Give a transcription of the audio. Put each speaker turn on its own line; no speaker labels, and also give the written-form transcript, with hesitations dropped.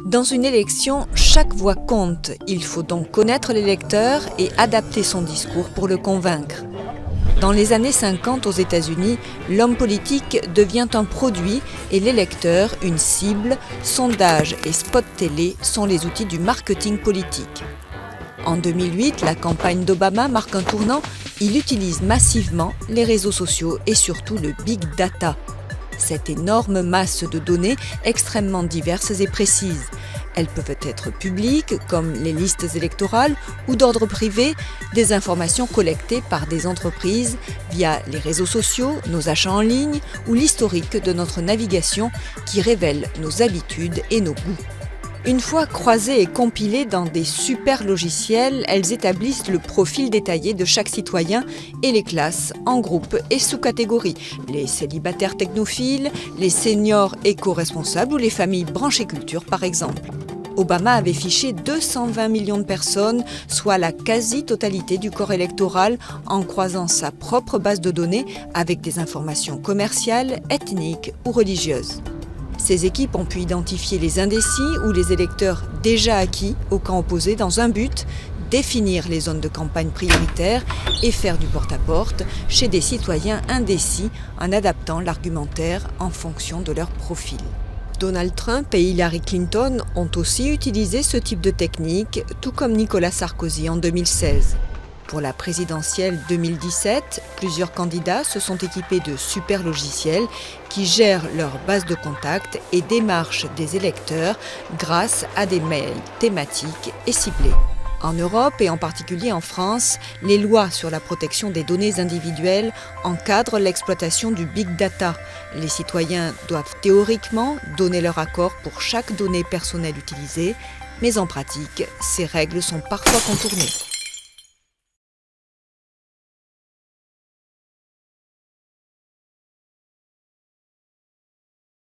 Dans une élection, chaque voix compte. Il faut donc connaître l'électeur et adapter son discours pour le convaincre. Dans les années 50 aux États-Unis, l'homme politique devient un produit et l'électeur une cible. Sondages et spots télé sont les outils du marketing politique. En 2008, la campagne d'Obama marque un tournant. Il utilise massivement les réseaux sociaux et surtout le big data. Cette énorme masse de données extrêmement diverses et précises. Elles peuvent être publiques, comme les listes électorales, ou d'ordre privé, des informations collectées par des entreprises via les réseaux sociaux, nos achats en ligne ou l'historique de notre navigation qui révèle nos habitudes et nos goûts. Une fois croisées et compilées dans des super logiciels, elles établissent le profil détaillé de chaque citoyen et les classent en groupes et sous-catégories. Les célibataires technophiles, les seniors éco-responsables ou les familles branchées culture par exemple. Obama avait fiché 220 millions de personnes, soit la quasi-totalité du corps électoral, en croisant sa propre base de données avec des informations commerciales, ethniques ou religieuses. Ces équipes ont pu identifier les indécis ou les électeurs déjà acquis au camp opposé dans un but, définir les zones de campagne prioritaires et faire du porte-à-porte chez des citoyens indécis en adaptant l'argumentaire en fonction de leur profil. Donald Trump et Hillary Clinton ont aussi utilisé ce type de technique, tout comme Nicolas Sarkozy en 2016. Pour la présidentielle 2017, plusieurs candidats se sont équipés de super logiciels qui gèrent leur base de contacts et démarchent des électeurs grâce à des mails thématiques et ciblés. En Europe et en particulier en France, les lois sur la protection des données individuelles encadrent l'exploitation du big data. Les citoyens doivent théoriquement donner leur accord pour chaque donnée personnelle utilisée, mais en pratique, ces règles sont parfois contournées.